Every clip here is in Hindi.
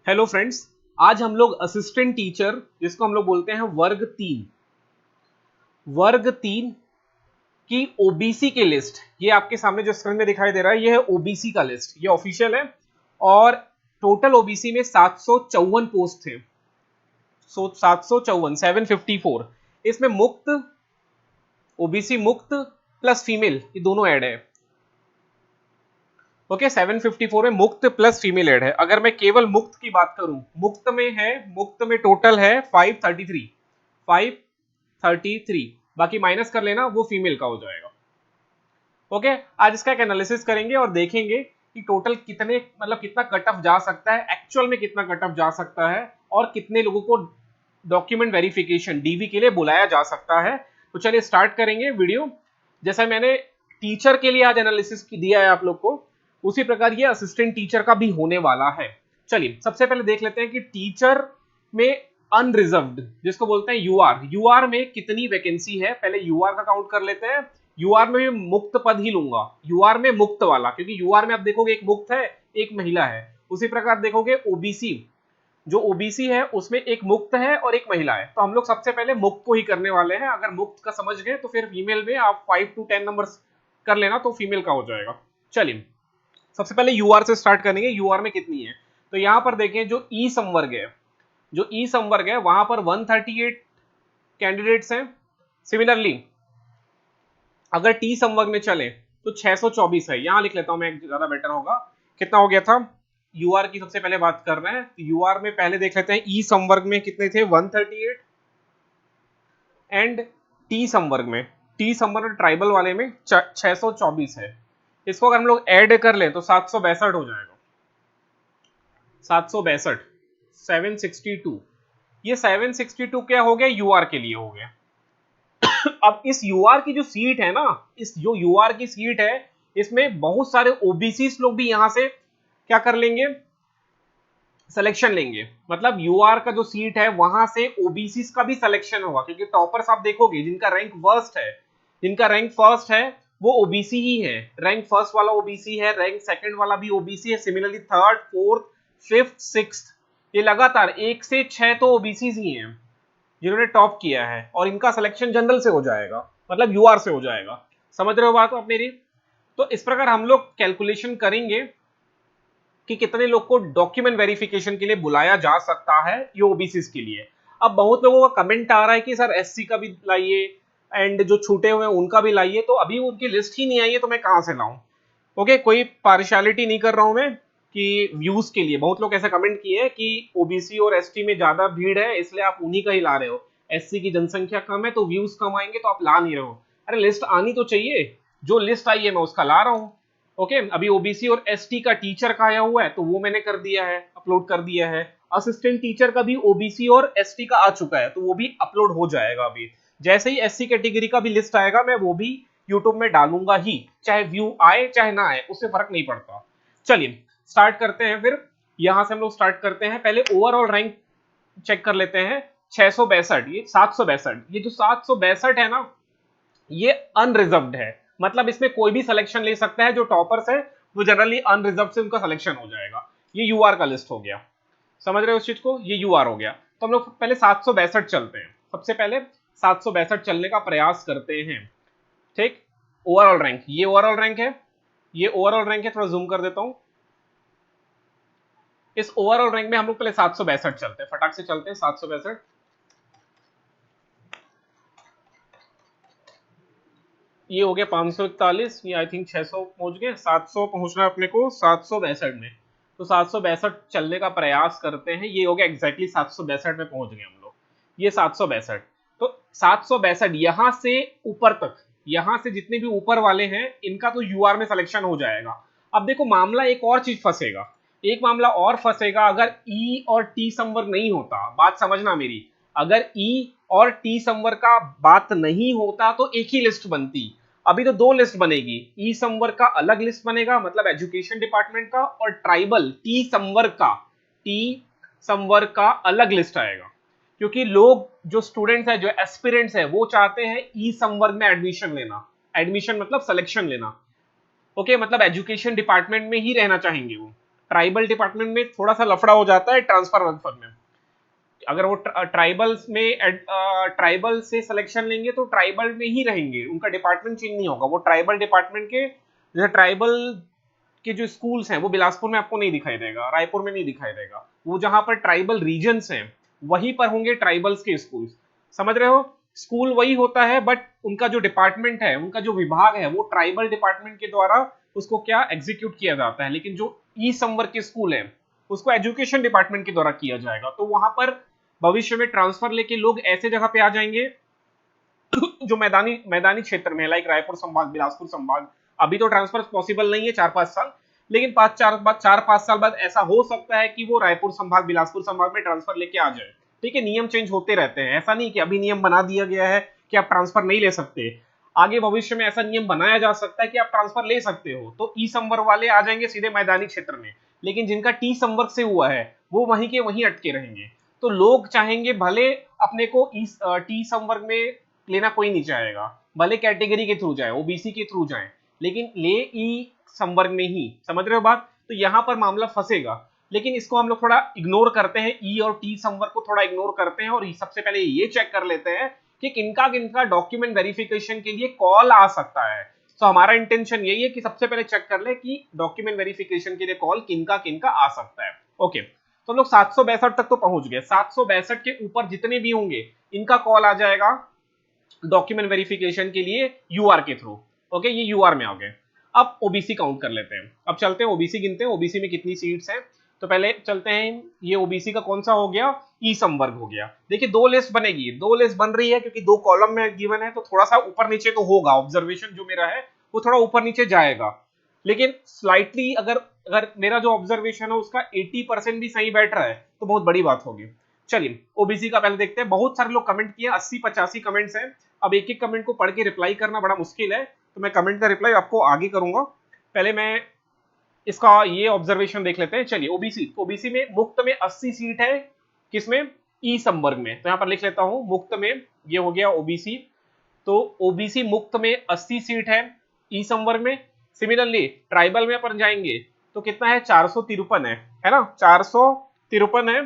हेलो फ्रेंड्स, आज हम लोग असिस्टेंट टीचर जिसको हम लोग बोलते हैं वर्ग तीन की ओबीसी की लिस्ट, ये आपके सामने जो स्क्रीन में दिखाई दे रहा है ये है ओबीसी का लिस्ट। ये ऑफिशियल है और टोटल ओबीसी में 754 पोस्ट थे। 754 754। इसमें मुक्त, ओबीसी मुक्त प्लस फीमेल ये दोनों ऐड है। ओके 754 में मुक्त प्लस फीमेल ऐड है। अगर मैं केवल मुक्त की बात करूं, मुक्त में टोटल है 533। बाकी माइनस कर लेना, वो फीमेल का हो जाएगा। ओके, आज इसका एक एनालिसिस करेंगे और देखेंगे कि टोटल कितने, मतलब कितना कट ऑफ जा सकता है, एक्चुअल में कितना कट ऑफ जा सकता है और कितने लोगों को डॉक्यूमेंट वेरिफिकेशन डीवी के लिए बुलाया जा सकता है। तो चलिए स्टार्ट करेंगे वीडियो। जैसा मैंने टीचर के लिए आज एनालिसिस दिया है आप लोग को, उसी प्रकार ये असिस्टेंट टीचर का भी होने वाला है। चलिए सबसे पहले देख लेते हैं कि टीचर में अनरिजर्व्ड जिसको बोलते हैं यूआर में कितनी वैकेंसी है। पहले यूआर का काउंट कर लेते हैं। यूआर में भी मुक्त पद ही लूंगा, यूआर में मुक्त वाला, क्योंकि यूआर में आप देखोगे एक मुक्त है एक महिला है। उसी प्रकार देखोगे ओबीसी, जो ओबीसी है उसमें एक मुक्त है और एक महिला है। तो हम लोग सबसे पहले मुक्त को ही करने वाले हैं। अगर मुक्त का समझ गए तो फिर फीमेल में आप 5 to 10 नंबर कर लेना तो फीमेल का हो जाएगा। चलिए सबसे पहले यूआर से स्टार्ट करेंगे। यूआर में कितनी है तो यहां पर देखें, जो ई संवर्ग है, वहां पर 138 कैंडिडेट्स हैं। सिमिलरली अगर टी संवर्ग में चले तो 624 है। यहां लिख लेता हूं मैं, ज्यादा बेटर होगा। कितना हो गया था? यूआर की सबसे पहले बात कर रहे हैं तो यूआर में पहले देख लेते हैं ई संवर्ग में कितने थे, 138। एंड टी संवर्ग में ट्राइबल वाले में 624 है। इसको अगर हम लोग ऐड कर ले तो 762 हो जाएगा। 762 762। ये 762 क्या हो गया? यूआर के लिए हो गया। अब इस यूआर की जो सीट है ना, इस जो यूआर की सीट है, इसमें बहुत सारे ओबीसी लोग भी यहां से क्या कर लेंगे, सिलेक्शन लेंगे। मतलब यूआर का जो सीट है वहां से ओबीसी का भी सिलेक्शन होगा, क्योंकि टॉपर्स आप देखोगे जिनका रैंक फर्स्ट है वो ओबीसी ही है। रैंक फर्स्ट वाला ओबीसी है, रैंक सेकंड वाला भी ओबीसी है। Similarly third, fourth, fifth, sixth, ये लगातार 1 से 6 तो ओबीसी ही हैं जिन्होंने टॉप किया है, और इनका सिलेक्शन जनरल से हो जाएगा, मतलब यूआर से हो जाएगा। समझ रहे हो बात आप मेरी? तो इस प्रकार हम लोग कैलकुलेशन करेंगे कि कितने लोग को डॉक्यूमेंट वेरिफिकेशन के लिए बुलाया जा सकता है ये ओबीसी के लिए। अब बहुत लोगों का कमेंट आ रहा है कि सर एससी का भी लाइए एंड जो छूटे हुए हैं उनका भी लाइए, तो अभी उनकी लिस्ट ही नहीं आई है तो मैं कहां से लाऊं? ओके, कोई पार्शियलिटी नहीं कर रहा हूं मैं कि व्यूज के लिए। बहुत लोग ऐसे कमेंट किए हैं कि ओबीसी और एसटी में ज्यादा भीड़ है इसलिए आप उन्हीं का ही ला रहे हो, एससी की जनसंख्या कम है तो व्यूज कम आएंगे तो आप ला नहीं रहे हो। अरे लिस्ट आनी तो चाहिए, जो लिस्ट आई है मैं उसका ला रहा हूं। ओके, अभी ओबीसी और एसटी का टीचर का आया हुआ है तो वो मैंने कर दिया है, अपलोड कर दिया है। असिस्टेंट टीचर का भी ओबीसी और एसटी का आ चुका है तो वो भी अपलोड हो जाएगा। अभी जैसे ही एससी कैटेगरी का भी लिस्ट आएगा मैं वो भी यूट्यूब में डालूंगा ही, चाहे व्यू आए चाहे ना आए उससे फर्क नहीं पड़ता। चलिए स्टार्ट करते हैं। फिर यहां से हम लोग स्टार्ट करते हैं। पहले ओवरऑल रैंक चेक कर लेते हैं। 662, ये 762, ये जो 762 है ना, ये अनरिजर्व्ड है। मतलब इसमें कोई भी सिलेक्शन ले सकता है। जो टॉपर्स है वो जनरली अनरिजर्व से उनका सिलेक्शन हो जाएगा। ये यूआर का लिस्ट हो गया। समझ रहे हो उस चीज को? ये यूआर हो गया। तो हम लोग पहले 762 चलते हैं। सबसे पहले 762 चलने का प्रयास करते हैं। ठीक, ओवरऑल रैंक, ये ओवरऑल रैंक है, ये ओवरऑल रैंक है। थोड़ा जूम कर देता हूं। इस ओवरऑल रैंक में हम लोग पहले 762 चलते हैं, फटाक से चलते हैं। 762, ये हो गया 541, ये आई थिंक 600 पहुंच गए। 700 पहुंचना है अपने को 762 में। तो 762 चलने का प्रयास करते हैं। ये हो गया एग्जैक्टली 762 में पहुंच गए हम लोग। ये 762, तो 762 यहां से ऊपर तक, यहां से जितने भी ऊपर वाले हैं इनका तो यूआर में सिलेक्शन हो जाएगा। अब देखो मामला एक और चीज फंसेगा, एक मामला और फंसेगा। अगर ई और टी संवर्ग नहीं होता, बात समझना मेरी, अगर ई और टी संवर्ग का बात नहीं होता तो एक ही लिस्ट बनती। अभी तो दो लिस्ट बनेगी, ई संवर्ग का अलग लिस्ट बनेगा मतलब एजुकेशन डिपार्टमेंट का, और ट्राइबल टी संवर्ग का अलग लिस्ट आएगा। क्योंकि लोग जो स्टूडेंट्स है, जो एस्पिरेंट्स है, वो चाहते हैं ई संवर्ग में एडमिशन लेना। एडमिशन मतलब सिलेक्शन लेना। ओके, मतलब एजुकेशन डिपार्टमेंट में ही रहना चाहेंगे वो। ट्राइबल डिपार्टमेंट में थोड़ा सा लफड़ा हो जाता है ट्रांसफर वांसफर में। अगर वो ट्राइबल्स में ट्राइबल से सिलेक्शन लेंगे तो ट्राइबल में ही रहेंगे, उनका डिपार्टमेंट चेंज नहीं होगा। वो ट्राइबल डिपार्टमेंट के जैसे ट्राइबल के जो स्कूल्स हैं वो बिलासपुर में आपको नहीं दिखाई देगा, रायपुर में नहीं दिखाई देगा। वो जहां पर ट्राइबल रीजन्स हैं वहीं पर होंगे ट्राइबल्स के स्कूल। समझ रहे हो? स्कूल वही होता है बट उनका जो डिपार्टमेंट है, उनका जो विभाग है वो ट्राइबल डिपार्टमेंट के द्वारा उसको क्या एग्जीक्यूट किया जाता है। लेकिन जो ई संवर्ग के स्कूल है उसको एजुकेशन डिपार्टमेंट के द्वारा किया जाएगा। तो वहां पर भविष्य में ट्रांसफर लेके लोग ऐसे जगह पे आ जाएंगे जो मैदानी मैदानी क्षेत्र में, लाइक रायपुर संभाग, बिलासपुर संभाग। अभी तो ट्रांसफर पॉसिबल नहीं है 4-5 साल, लेकिन 4-5 साल बाद ऐसा हो सकता है कि वो रायपुर संभाग, बिलासपुर संभाग में ट्रांसफर लेके आ जाए। ठीक है, नियम चेंज होते रहते हैं, ऐसा नहीं कि अभी नियम बना दिया गया है कि आप ट्रांसफर नहीं ले सकते। आगे भविष्य में ऐसा नियम बनाया जा सकता है कि आप ट्रांसफर ले सकते हो। तो ई संवर्ग वाले आ जाएंगे सीधे मैदानी क्षेत्र में, लेकिन जिनका टी संवर्ग से हुआ है वो वहीं के वहीं अटके रहेंगे। तो लोग चाहेंगे भले अपने को टी संवर्ग में लेना, कोई नहीं चाहेगा, भले कैटेगरी के थ्रू जाए, ओबीसी के थ्रू जाए, लेकिन ले ई संवर्ग में ही। समझ रहे हो बात? तो यहां पर मामला फंसेगा। लेकिन इसको हम लोग थोड़ा इग्नोर करते हैं, ई और टी संवर्ग को थोड़ा इग्नोर करते हैं और सबसे पहले ये चेक कर लेते हैं कि किनका किनका डॉक्यूमेंट वेरिफिकेशन के लिए कॉल आ सकता है। तो हमारा इंटेंशन यही है कि सबसे पहले चेक कर ले कि डॉक्यूमेंट वेरिफिकेशन के लिए कॉल किनका किनका आ सकता है। ओके, तो हम लोग 762 तक तो पहुंच गए। 762 के ऊपर जितने भी होंगे इनका कॉल आ जाएगा डॉक्यूमेंट वेरिफिकेशन के लिए यूआर के थ्रू। ओके, ये यूआर में आ गए। अब ओबीसी काउंट कर लेते हैं। अब चलते हैं ओबीसी गिनते हैं, ओबीसी में कितनी सीट्स हैं। तो पहले चलते हैं, ये ओबीसी का कौन सा हो गया, ई संवर्ग हो गया। देखिए दो लिस्ट बनेगी, दो लिस्ट बन रही है क्योंकि दो कॉलम में गिवन है, तो थोड़ा सा ऊपर नीचे तो होगा। ऑब्जर्वेशन जो मेरा है वो थोड़ा ऊपर नीचे जाएगा, लेकिन स्लाइटली अगर अगर मेरा जो ऑब्जर्वेशन है उसका 80% भी सही बैठ रहा है तो बहुत बड़ी बात होगी। चलिए ओबीसी का पहले देखते हैं। बहुत सारे लोग कमेंट किए, 80-85 कमेंट्स हैं। अब एक एक कमेंट को पढ़ के रिप्लाई करना बड़ा मुश्किल है, तो मैं कमेंट का रिप्लाई आपको आगे करूंगा। पहले मैं इसका ये ऑब्जर्वेशन देख लेते हैं। चलिए ओबीसी, ओबीसी में मुक्त में 80 सीट है, किसमें, ई संवर्ग में। तो यहां पर लिख लेता हूं मुक्त में, ये हो गया ओबीसी। तो ओबीसी मुक्त में 80 सीट है, ई संवर्ग में। सिमिलरली ट्राइबल में अपन जाएंगे तो कितना है, 453 है ना, 453 है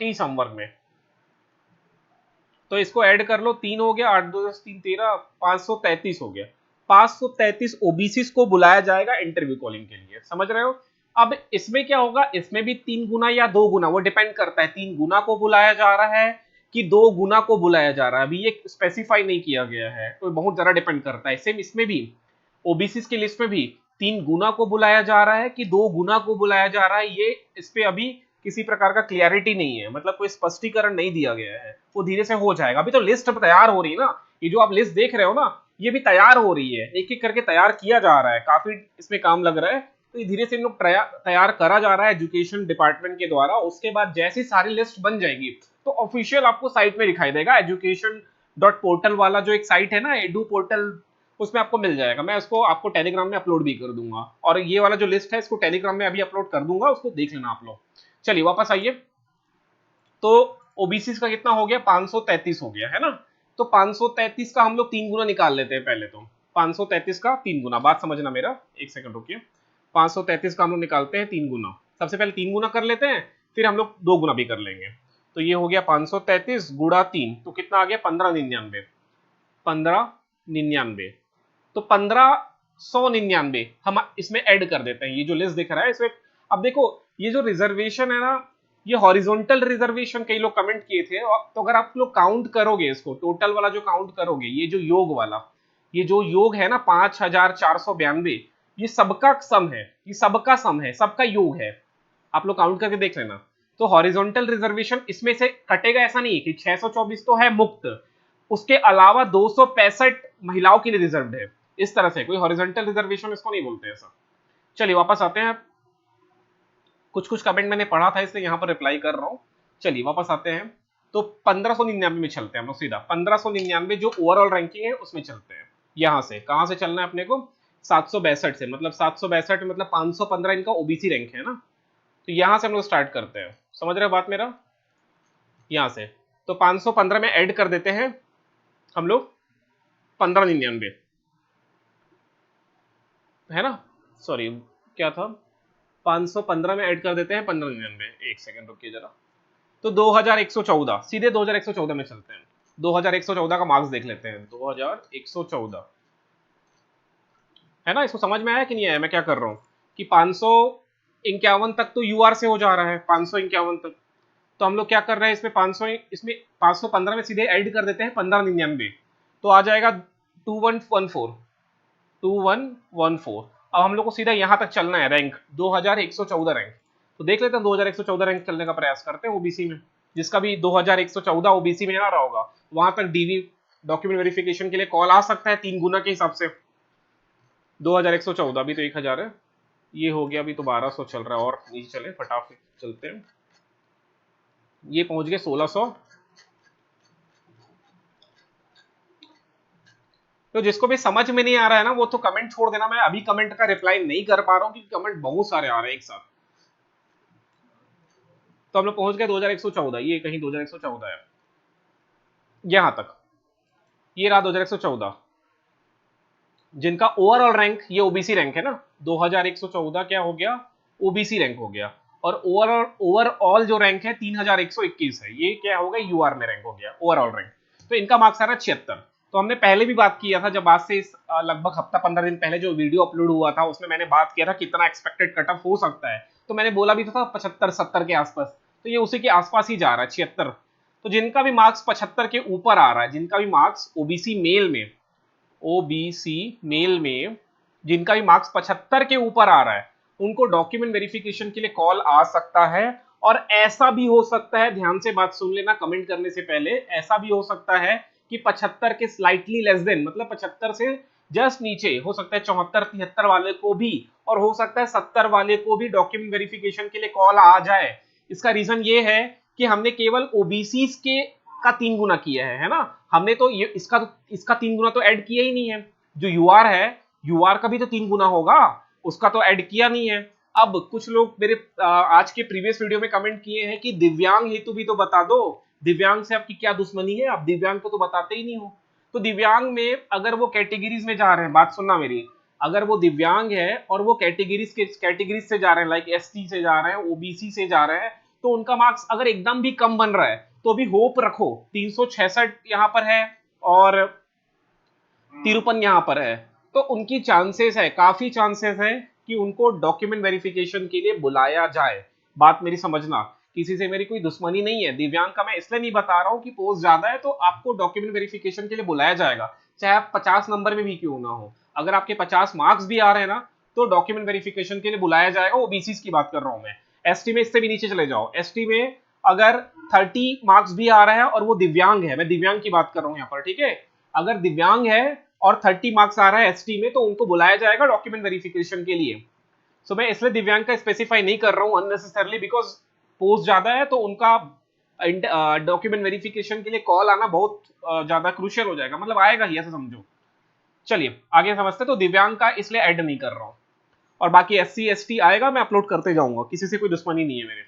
टी संवर्ग में। तो इसको ऐड कर लो, 3 हो गया, 8 2 10 3 13, 533 हो गया। 533 ओबीसी को बुलाया जाएगा इंटरव्यू कॉलिंग के लिए। समझ रहे हो? अब इसमें क्या होगा, इसमें भी 3 गुना या 2 गुना, वो डिपेंड करता है 3 गुना को बुलाया जा रहा है कि 2 गुना को बुलाया जा रहा है। अभी ये स्पेसिफाई नहीं किया गया है, तो बहुत ज्यादा डिपेंड करता है। सेम इसमें भी ओबीसी की लिस्ट में भी 3 गुना को बुलाया जा रहा है कि 2 गुना को बुलाया जा रहा है, ये इस पे अभी किसी प्रकार का क्लियरिटी नहीं है, मतलब कोई स्पष्टीकरण नहीं दिया गया है। वो धीरे से हो जाएगा। अभी तो लिस्ट तैयार हो रही है ना, ये जो आप लिस्ट देख रहे हो ना, ये भी तैयार हो रही है, एक एक करके तैयार किया जा रहा है, काफी इसमें काम लग रहा है। तो धीरे से इन लोग तैयार करा जा रहा है एजुकेशन डिपार्टमेंट के द्वारा। उसके बाद जैसी सारी लिस्ट बन जाएगी तो ऑफिशियल आपको साइट में दिखाई देगा। एजुकेशन डॉट पोर्टल वाला जो एक साइट है ना, एडू पोर्टल, उसमें आपको मिल जाएगा। मैं उसको आपको टेलीग्राम में अपलोड भी कर दूंगा, और ये वाला जो लिस्ट है इसको टेलीग्राम में अभी अपलोड कर दूंगा, उसको देख लेना आप लोग। चलिए वापस आइए। तो ओबीसी का कितना हो गया, 533 हो गया है ना। तो 533 का हम लोग 3 गुना निकाल लेते हैं पहले। तो 533 का 3 गुना, बात समझना मेरा, एक सेकंड रुकिए। 533 का हम लोग निकालते हैं 3 गुना। सबसे पहले 3 गुना कर लेते हैं, फिर हम लोग 2 गुना भी कर लेंगे। तो ये हो गया 533 गुणा 3, तो कितना आ गया, 1599। 1599, तो 1599 हम इसमें ऐड कर देते हैं। ये जो लिस्ट दिख रहा है इसमें, अब देखो ये जो रिजर्वेशन है ना, ये हॉरिजॉन्टल रिजर्वेशन कई लोग कमेंट किए थे। तो अगर आप लोग काउंट करोगे इसको, टोटल वाला जो काउंट करोगे, ये जो योग वाला, ये जो योग है ना 5492, ये सबका सम है, ये सबका सम है, सबका योग है। आप लोग काउंट करके देख लेना। तो हॉरिजॉन्टल रिजर्वेशन इसमें से कटेगा, ऐसा नहीं है कि 624 तो है मुक्त, उसके अलावा 265 महिलाओं के लिए रिजर्व है। इस तरह से कोई हॉरिजॉन्टल रिजर्वेशन इसको नहीं बोलते ऐसा। चलिए वापस आते हैं। कुछ कुछ कमेंट मैंने पढ़ा था इसलिए यहां पर रिप्लाई कर रहा हूं। चलिए वापस आते हैं। तो 1599 में चलते हैं हम लोग सीधा। 1599 जो ओवरऑल रैंकिंग है उसमें चलते हैं। यहां से कहां से चलना है अपने को, 762 से, मतलब 762 मतलब 515 इनका ओबीसी रैंक है ना। तो यहां से हम लोग स्टार्ट करते हैं। समझ रहे हो बात मेरा? यहां से तो 515 में ऐड कर देते हैं हम लोग 1599, है ना। सॉरी क्या था, 515 में ऐड कर देते हैं 1599, एक सेकंड रुकिए जरा। तो 2114, सीधे 2114 में चलते हैं। 2114 का मार्क्स देख लेते हैं। 2114 है ना, इसको समझ में आया कि नहीं आया मैं क्या कर रहा हूँ कि 551 तक तो यूआर से हो जा रहा है, 551 तक। तो हम लोग क्या कर रहे हैं इसमें 500, इसमें 515 में सीधे ऐड कर देते हैं 1599, तो आ जाएगा 2114, 2114। अब हम लोग को सीधा यहां तक चलना है, रैंक 2114 रैंक। तो देख लेते हैं 2114 रैंक चलने का प्रयास करते हैं ओबीसी में। जिसका भी 2114 ओबीसी में आ रहा होगा वहां तक डीवी डॉक्यूमेंट वेरिफिकेशन के लिए कॉल आ सकता है 3 गुना के हिसाब से। 2114 अभी तो 1000 है, ये हो गया, अभी तो 1200 चल रहा है, और नीचे चले फटाफट चलते हैं। ये पहुंच गए 1600। तो जिसको भी समझ में नहीं आ रहा है ना वो तो कमेंट छोड़ देना, मैं अभी कमेंट का रिप्लाई नहीं कर पा रहा हूं क्योंकि कमेंट बहुत सारे आ रहे हैं एक साथ। तो हम लोग पहुंच गए 2114, ये कहीं 2114 है यहां तक, ये रहा 2114। जिनका ओवरऑल रैंक ये ओबीसी रैंक है ना, 2114 क्या हो गया, ओबीसी रैंक हो गया। और ओवरऑल जो रैंक है 3121 है, ये क्या हो गया, यूआर में रैंक हो गया ओवरऑल रैंक। तो इनका मार्क्स आ रहा है 76। तो हमने पहले भी बात किया था जब आज से लगभग हफ्ता 15 दिन पहले जो वीडियो अपलोड हुआ था उसमें मैंने बात किया था कितना एक्सपेक्टेड कट ऑफ हो सकता है। तो मैंने बोला भी था 75-70 के आसपास, तो ये उसी के आसपास ही जा रहा है 76। तो जिनका भी मार्क्स 75 के ऊपर आ रहा है, जिनका भी मार्क्स ओबीसी मेल में, ओबीसी मेल में जिनका भी मार्क्स 75 के ऊपर आ रहा है उनको डॉक्यूमेंट वेरिफिकेशन के लिए कॉल आ सकता है। और ऐसा भी हो सकता है, ध्यान से बात सुन लेना कमेंट करने से पहले, ऐसा भी हो सकता है कि 75 के स्लाइटली लेस देन, मतलब 75 से जस्ट नीचे हो सकता है 74-73 वाले को भी, और हो सकता है 70 वाले को भी डॉक्यूमेंट वेरिफिकेशन के लिए कॉल आ जाए। इसका रीजन ये है कि हमने केवल ओबीसी के का 3 गुना किया है ना, हमने तो ये इसका 3 गुना तो ऐड किया ही नहीं है। जो यूआर है, यूआर का भी तो 3 गुना होगा, उसका तो ऐड किया नहीं है। अब कुछ लोग मेरे आज के प्रीवियस वीडियो में कमेंट किए हैं कि दिव्यांग हेतु भी तो बता दो, दिव्यांग से आपकी क्या दुश्मनी है, आप दिव्यांग को तो बताते ही नहीं हो। तो दिव्यांग में अगर वो कैटेगरीज में जा रहे हैं, बात सुनना मेरी, अगर वो दिव्यांग है और वो कैटेगरीज से जा रहे हैं, लाइक एसटी से जा रहे हैं, ओबीसी से जा रहे हैं, तो उनका मार्क्स अगर एकदम भी कम बन रहा है तो भी होप रखो, 366 यहां पर है और 53 यहां पर है, तो उनकी चांसेस है, काफी चांसेस है कि उनको डॉक्यूमेंट वेरिफिकेशन के लिए बुलाया जाए। बात मेरी समझना, किसी से मेरी कोई दुश्मनी नहीं है, दिव्यांग का मैं इसलिए नहीं बता रहा हूं कि पोस्ट ज्यादा है तो आपको डॉक्यूमेंट वेरिफिकेशन के लिए बुलाया जाएगा, चाहे आप 50 नंबर में भी क्यों ना हो। अगर आपके 50 मार्क्स भी आ रहे हैं ना तो डॉक्यूमेंट वेरिफिकेशन के लिए बुलाया जाएगा। ओबीसी की बात कर रहा हूं मैं, एसटी में इससे भी नीचे चले जाओ, एसटी में अगर 30 मार्क्स भी आ रहा है और वो दिव्यांग है, मैं दिव्यांग की बात कर रहा हूं यहाँ पर, ठीक है, अगर दिव्यांग है और 30 मार्क्स आ रहा है एसटी में तो उनको बुलाया जाएगा डॉक्यूमेंट वेरिफिकेशन के लिए। सो मैं इसलिए दिव्यांग का स्पेसिफाई नहीं कर रहा हूं अननेसेसरली, बिकॉज पोस्ट ज्यादा है तो उनका डॉक्यूमेंट वेरिफिकेशन के लिए कॉल आना बहुत ज्यादा क्रूशियल हो जाएगा, मतलब आएगा ही, ऐसा समझो। चलिए आगे समझते, तो दिव्यांग का इसलिए ऐड नहीं कर रहा हूं, और बाकी एससी एसटी आएगा, मैं अपलोड करते जाऊंगा, किसी से कोई दुश्मनी नहीं है मेरे।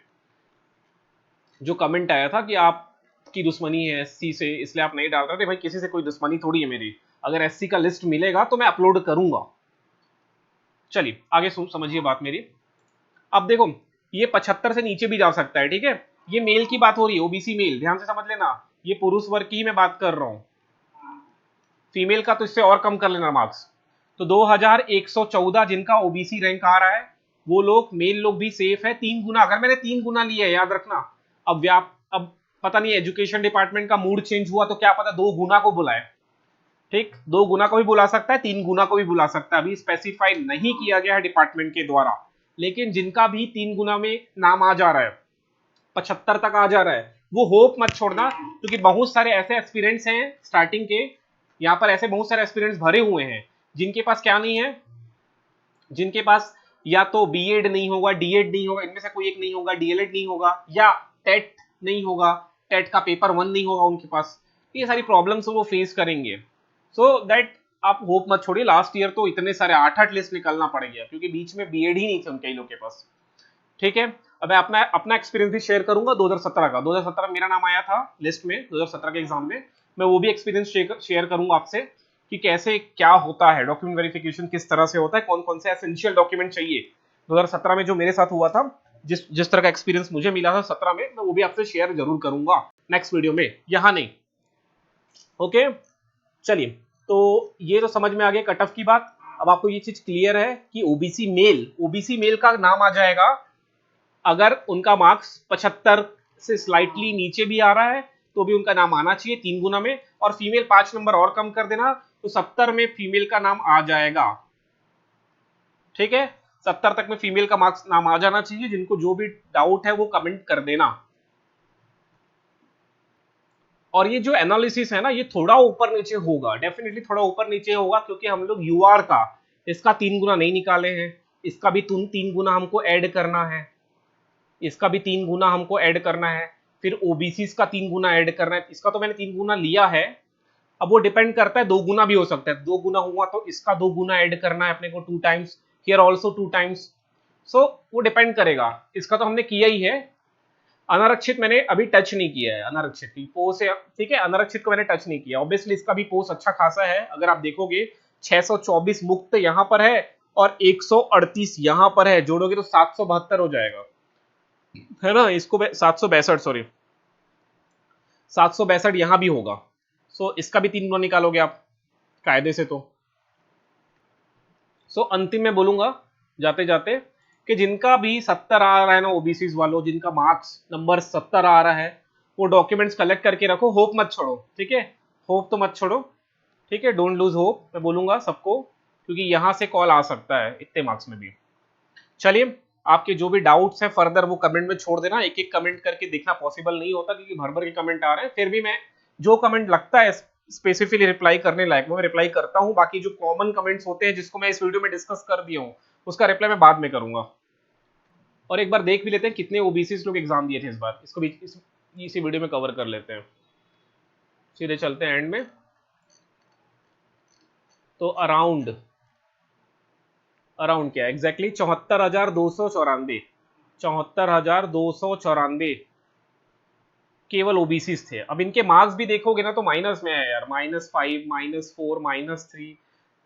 जो कमेंट आया था कि आपकी दुश्मनी है एससी से इसलिए आप नहीं डाल रहे थे, भाई किसी से कोई दुश्मनी थोड़ी है मेरी, अगर एससी का लिस्ट मिलेगा तो मैं अपलोड करूंगा। चलिए आगे समझिए बात मेरी। अब देखो ये 75 से नीचे भी जा सकता है, ठीक है, ये मेल की बात हो रही है, ओबीसी मेल, ध्यान से समझ लेना, ये पुरुष वर्ग की ही मैं बात कर रहा हूं, फीमेल का तो इससे और कम कर लेना मार्क्स। तो 2114 जिनका ओबीसी रैंक आ रहा है वो लोग, मेल लोग भी सेफ है, 3 गुना, अगर मैंने 3 गुना लिया है याद रखना। अब पता नहीं एजुकेशन डिपार्टमेंट का मूड चेंज हुआ तो क्या पता 2 गुना को बुलाए, ठीक, 2 गुना को भी बुला सकता है, 3 गुना को भी बुला सकता है, अभी स्पेसिफाई नहीं किया गया है डिपार्टमेंट के द्वारा। लेकिन जिनका भी 3 गुना में नाम आ जा रहा है, 75 तक आ जा रहा है, वो होप मत छोड़ना, क्योंकि बहुत सारे ऐसे एक्सपीरियंस हैं स्टार्टिंग के, यहाँ पर ऐसे बहुत सारे एक्सपीरियंस भरे हुए हैं जिनके पास क्या नहीं है, जिनके पास या तो बीएड नहीं होगा, डीएड नहीं होगा, इनमें से कोई एक नहीं होगा, डीएलएड नहीं होगा, या टेट नहीं होगा, टेट का पेपर 1 नहीं होगा उनके पास, ये सारी प्रॉब्लम्स वो फेस करेंगे। सो दैट आप होप मत छोड़िए, लास्ट ईयर तो इतने सारे 8-8 लिस्ट निकलना पड़ गया क्योंकि बीच में बीएड ही नहीं थे उनके लोग के पास, ठीक है। अब मैं अपना अपना एक्सपीरियंस भी शेयर करूंगा 2017 का, 2017 मेरा नाम आया था लिस्ट में 2017 के एग्जाम में, मैं वो भी एक्सपीरियंस शेयर करूंगा आपसे कि कैसे क्या होता है, डॉक्यूमेंट वेरिफिकेशन किस तरह से होता है, कौन कौन से एसेंशियल डॉक्यूमेंट चाहिए 2017 में जो मेरे साथ हुआ था, जिस जिस तरह का एक्सपीरियंस मुझे मिला था 17 में, मैं वो भी आपसे शेयर जरूर करूंगा नेक्स्ट वीडियो में, यहाँ नहीं। ओके चलिए, तो ये तो समझ में आ गया कट ऑफ की बात। अब आपको ये चीज क्लियर है कि ओबीसी मेल का नाम आ जाएगा अगर उनका मार्क्स 75 से स्लाइटली नीचे भी आ रहा है तो भी उनका नाम आना चाहिए 3 गुना में, और फीमेल 5 नंबर और कम कर देना तो 70 में फीमेल का नाम आ जाएगा। ठीक है, 70 तक में फीमेल का मार्क्स नाम आ जाना चाहिए। जिनको जो भी डाउट है वो कमेंट कर देना। और ये जो एनालिसिस है ना, ये थोड़ा ऊपर नीचे होगा, डेफिनेटली थोड़ा ऊपर नीचे होगा, क्योंकि हम लोग यूआर का इसका 3 गुना नहीं निकाले हैं, इसका भी 3 गुना हमको ऐड करना है, इसका भी 3 गुना हमको ऐड करना है, फिर ओबीसी का 3 गुना ऐड करना है। इसका तो मैंने 3 गुना लिया है, अब वो डिपेंड करता है 2 गुना भी हो सकता है, 2 गुना हुआ तो इसका 2 गुना ऐड करना है अपने को 2 टाइम्स, हियर ऑल्सो 2 टाइम्स। सो वो डिपेंड करेगा। इसका तो हमने किया ही है। अनारक्षित मैंने अभी टच नहीं किया है, अनारक्षित की पोस्ट है, ठीक है, अनारक्षित को मैंने टच नहीं किया। ऑब्वियसली इसका भी पोस्ट अच्छा खासा है, अगर आप देखोगे 624 मुक्त यहाँ पर है और 138 यहाँ पर है, जोड़ोगे तो 772 हो जाएगा, है ना। इसको 762, सॉरी 762 यहां भी होगा। सो इसका भी 3 गुना निकालोगे आप कायदे से। तो सो अंतिम में बोलूंगा जाते जाते कि जिनका भी 70 आ रहा है ना, ओबीसी वालों, जिनका मार्क्स नंबर 70 आ रहा है, वो डॉक्यूमेंट्स कलेक्ट करके रखो, होप मत छोड़ो, ठीक है, होप तो मत छोड़ो, ठीक है, डोंट लूज होप, मैं बोलूंगा सबको, क्योंकि यहां से कॉल आ सकता है इतने मार्क्स में भी। चलिए, आपके जो भी डाउट्स हैं फर्दर वो कमेंट में छोड़ देना, एक एक कमेंट करके देखना पॉसिबल नहीं होता क्योंकि भर भर के कमेंट आ रहे हैं, फिर भी मैं जो कमेंट लगता है स्पेसिफिकली रिप्लाई करने लायक वो मैं रिप्लाई करता हूं। बाकी जो कॉमन कमेंट्स होते हैं जिसको मैं इस वीडियो में डिस्कस कर दिया हूं, उसका रिप्लाई मैं बाद में करूंगा। और एक बार देख भी लेते हैं कितने ओबीसी लोग एग्जाम दिए थे इस बार, इसको भी इसी वीडियो में कवर कर लेते हैं। सीधे चलते हैं एंड में। तो अराउंड क्या एग्जैक्टली 74,294, 74,294 केवल ओबीसी थे। अब इनके मार्क्स भी देखोगे ना तो माइनस में है यार, -5, -4, -3,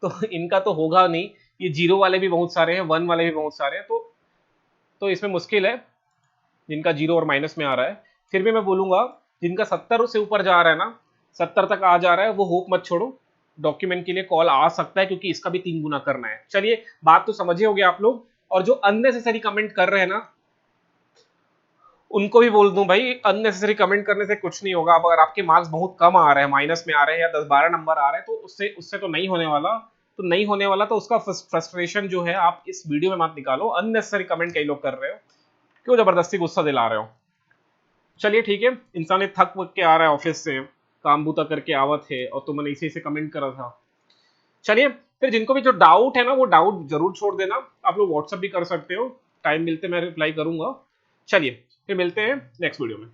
तो इनका तो होगा नहीं। ये जीरो वाले भी बहुत सारे हैं, 1 वाले भी बहुत सारे हैं, तो इसमें मुश्किल है जिनका जीरो और माइनस में आ रहा है। फिर भी मैं बोलूंगा जिनका 70 से ऊपर जा रहा है ना, 70 तक आ जा रहा है, वो होप मत छोड़ो, डॉक्यूमेंट के लिए कॉल आ सकता है क्योंकि इसका भी 3 गुना करना है। चलिए, बात तो समझे होगे आप लोग। और जो अननेसेसरी कमेंट कर रहे हैं ना, उनको भी बोल दूं भाई, अननेसेसरी कमेंट करने से कुछ नहीं होगा। अब अगर आपके मार्क्स बहुत कम आ रहे हैं, माइनस में आ रहे हैं या 10-12 नंबर आ रहे हैं, तो उससे तो नहीं होने वाला। तो नहीं होने वाला तो उसका फ्रस्ट्रेशन जो है आप इस वीडियो में मत निकालो। अननेसेसरी कमेंट कई लोग कर रहे हो, क्यों जबरदस्ती गुस्सा दिला रहे हो। चलिए ठीक है, इंसान थक वक के आ रहा है ऑफिस से, काम बूता करके आवत है, और तो मैंने इसी से कमेंट करा था। चलिए, फिर जिनको भी जो डाउट है ना, वो डाउट जरूर छोड़ देना। आप लोग व्हाट्सअप भी कर सकते हो, टाइम मिलते मैं रिप्लाई करूंगा। चलिए, फिर मिलते हैं नेक्स्ट वीडियो में।